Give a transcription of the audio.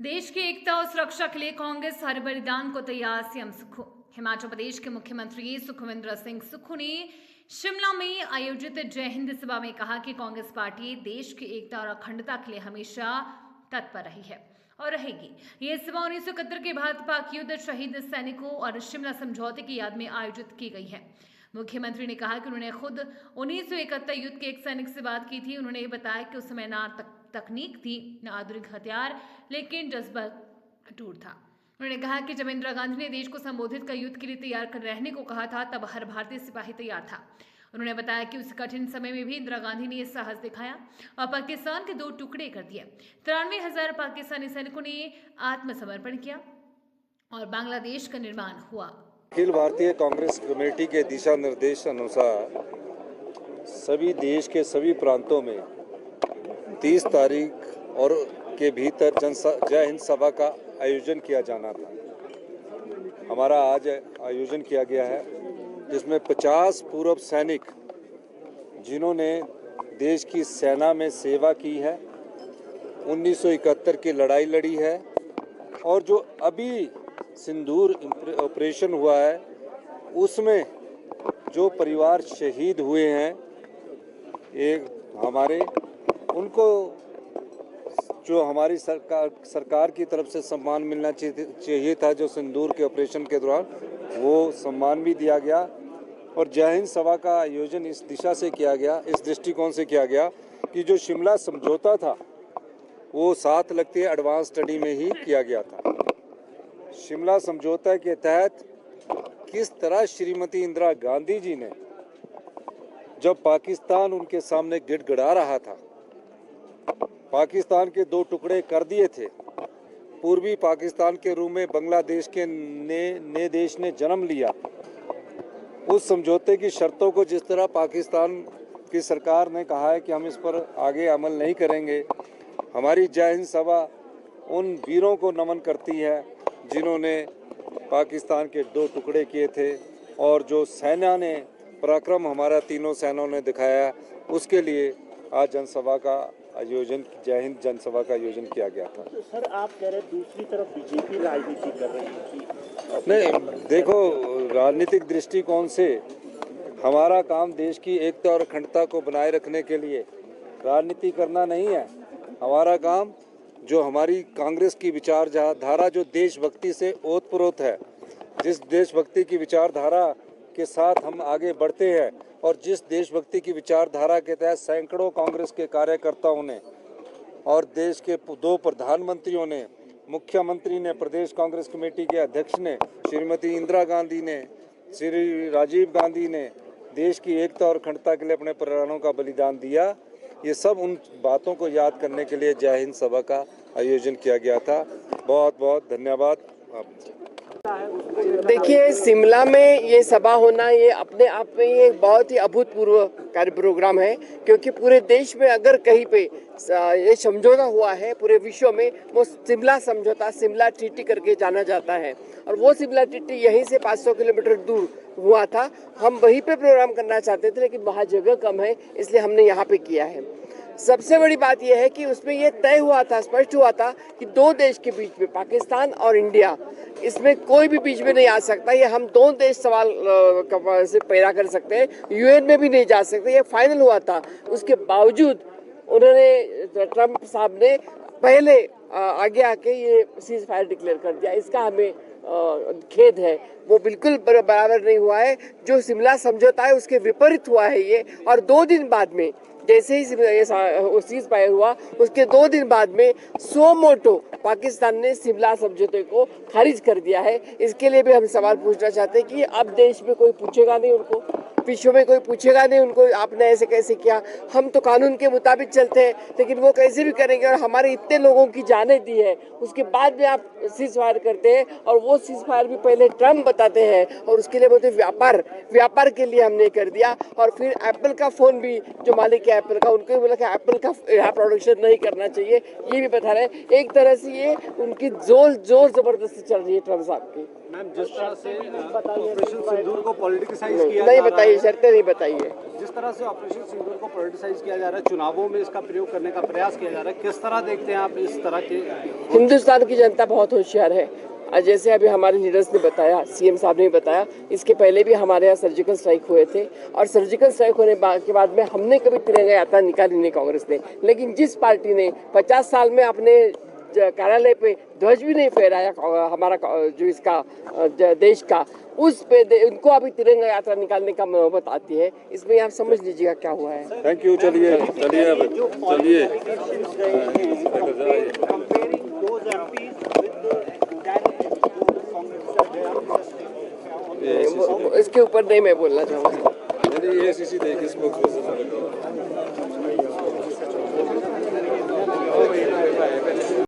देश की एकता और सुरक्षा के लिए कांग्रेस हर बलिदान को तैयार, सीएम सुक्खू। हिमाचल प्रदेश के मुख्यमंत्री सुखविंदर सिंह सुक्खू ने शिमला में आयोजित जय हिंद सभा में कहा कि कांग्रेस पार्टी देश की एकता और अखंडता के लिए हमेशा तत्पर रही है और रहेगी। ये सभा 1971 के भारत पाक युद्ध, शहीद सैनिकों और शिमला समझौते की याद में आयोजित की गई है। मुख्यमंत्री ने कहा कि उन्होंने खुद 1971 युद्ध के एक सैनिक से बात की थी। उन्होंने बताया कि उस समय ना तकनीक थी, न आधुनिक हथियार, लेकिन जज्बा अटूट था। उन्होंने कहा कि जब इंदिरा गांधी ने देश को संबोधित कर युद्ध के लिए तैयार कर रहने को कहा था, तब हर भारतीय सिपाही तैयार था। उन्होंने बताया कि उस कठिन समय में भी इंदिरा गांधी ने साहस दिखाया और पाकिस्तान के 2 टुकड़े कर दिए। 93,000 पाकिस्तानी सैनिकों ने आत्मसमर्पण किया और बांग्लादेश का निर्माण हुआ। अखिल भारतीय कांग्रेस कमेटी के दिशा निर्देश अनुसार सभी देश के सभी प्रांतों में 30 तारीख और के भीतर जय हिंद सभा का आयोजन किया जाना था। हमारा आज आयोजन किया गया है, जिसमें 50 पूर्व सैनिक जिन्होंने देश की सेना में सेवा की है, 1971 की लड़ाई लड़ी है और जो अभी सिंदूर ऑपरेशन हुआ है उसमें जो परिवार शहीद हुए हैं, एक हमारे उनको जो हमारी सरकार की तरफ से सम्मान मिलना चाहिए था, जो सिंदूर के ऑपरेशन के दौरान, वो सम्मान भी दिया गया। और जय हिंद सभा का आयोजन इस दिशा से किया गया, इस दृष्टिकोण से किया गया कि जो शिमला समझौता था वो साथ लगते एडवांस स्टडी में ही किया गया था। शिमला समझौता के तहत किस तरह श्रीमती इंदिरा गांधी जी ने, जब पाकिस्तान उनके सामने गिड़गिड़ा रहा था, पाकिस्तान के 2 टुकड़े कर दिए थे, पूर्वी पाकिस्तान के रूप में बांग्लादेश के नए देश ने जन्म लिया, उस समझौते की शर्तों को जिस तरह पाकिस्तान की सरकार ने कहा है कि हम इस पर आगे अमल नहीं करेंगे, हमारी जय हिंद सभा उन वीरों को नमन करती है जिन्होंने पाकिस्तान के 2 टुकड़े किए थे और जो सेना ने पराक्रम हमारा तीनों सेनाओं ने दिखाया, उसके लिए आज जनसभा का आयोजन, जय हिंद जनसभा का आयोजन किया गया था। तो सर, आप कह रहे दूसरी तरफ बीजेपी राजनीति कर रही थी। नहीं, देखो, राजनीतिक दृष्टिकोण से हमारा काम देश की एकता और अखंडता को बनाए रखने के लिए राजनीति करना नहीं है। हमारा काम जो हमारी कांग्रेस की विचारधारा जो देशभक्ति से ओतप्रोत है, जिस देशभक्ति की विचारधारा के साथ हम आगे बढ़ते हैं और जिस देशभक्ति की विचारधारा के तहत सैकड़ों कांग्रेस के कार्यकर्ताओं ने और देश के 2 प्रधानमंत्रियों ने, मुख्यमंत्री ने, प्रदेश कांग्रेस कमेटी के अध्यक्ष ने, श्रीमती इंदिरा गांधी ने, श्री राजीव गांधी ने देश की एकता और अखंडता के लिए अपने प्राणों का बलिदान दिया, ये सब उन बातों को याद करने के लिए जय हिंद सभा का आयोजन किया गया था। बहुत बहुत धन्यवाद। देखिए, शिमला में ये सभा होना, ये अपने आप में ये बहुत ही अभूतपूर्व कार्य प्रोग्राम है, क्योंकि पूरे देश में अगर कहीं पे ये समझौता हुआ है पूरे विश्व में, वो शिमला समझौता, शिमला ट्रीटी करके जाना जाता है। और वो शिमला ट्रीटी यहीं से 500 किलोमीटर दूर हुआ था। हम वहीं पे प्रोग्राम करना चाहते थे, लेकिन वहाँ जगह कम है, इसलिए हमने यहाँ पे किया है। सबसे बड़ी बात यह है कि उसमें ये तय हुआ था, स्पष्ट हुआ था कि 2 देश के बीच में, पाकिस्तान और इंडिया, इसमें कोई भी बीच में नहीं आ सकता। ये हम 2 देश सवाल से पैदा कर सकते हैं, यूएन में भी नहीं जा सकते, ये फाइनल हुआ था। उसके बावजूद उन्होंने, ट्रम्प साहब ने पहले आगे आके ये सीज फायर डिक्लेयर कर दिया। इसका हमें खेद है, वो बिल्कुल बराबर नहीं हुआ है। जो शिमला समझौता है उसके विपरीत हुआ है ये। और 2 दिन बाद में जैसे ही सीज फायर हुआ, उसके 2 दिन बाद में सो मोटो पाकिस्तान ने शिमला समझौते को खारिज कर दिया है। इसके लिए भी हम सवाल पूछना चाहते हैं कि अब देश में कोई पूछेगा नहीं उनको, विश्व में कोई पूछेगा नहीं उनको, आपने ऐसे कैसे किया। हम तो कानून के मुताबिक चलते हैं, लेकिन वो कैसे भी करेंगे। और हमारे इतने लोगों की जानें दी है, उसके बाद में आप सीज फायर करते हैं, और वो सीज फायर भी पहले ट्रम्प बताते हैं और उसके लिए बोलते व्यापार के लिए हमने कर दिया। और फिर एप्पल का फ़ोन भी, जो मालिक है एप्पल का, उनको भी बोला कि एप्पल का यहाँ प्रोडक्शन नहीं करना चाहिए, ये भी बता रहे हैं। एक तरह से ये उनकी जोर ज़बरदस्ती चल रही है ट्रम्प साहब की। मैम, जिस तरह से ऑपरेशन सिंदूर को पॉलिटिसाइज किया नहीं जा रहा बताइए, है, शर्तें नहीं बताइए। जिस तरह से ऑपरेशन सिंदूर को पॉलिटिसाइज किया जा रहा है, चुनावों में इसका प्रयोग करने का प्रयास किया जा रहा है, किस तरह देखते हैं आप इस तरह के? हिंदुस्तान की जनता बहुत होशियार है। आज जैसे अभी हमारे लीडर्स ने बताया, सीएम साहब ने भी बताया, इसके पहले भी हमारे यहाँ सर्जिकल स्ट्राइक हुए थे और सर्जिकल स्ट्राइक होने के बाद में हमने कभी तिरंगा यात्रा निकाली नहीं कांग्रेस ने। लेकिन जिस पार्टी ने 50 साल में अपने कार्यालय पे ध्वज भी नहीं फहराया हमारा जो इसका देश का, उस पे उनको अभी तिरंगा यात्रा निकालने का नौबत आती है। इसमें आप समझ लीजिएगा क्या हुआ है। Thank you. चलिए चलिए अब चलिए। इसके ऊपर नहीं मैं बोलना चाहूँगा। ACC देखिए, स्पोक्सपर्सन।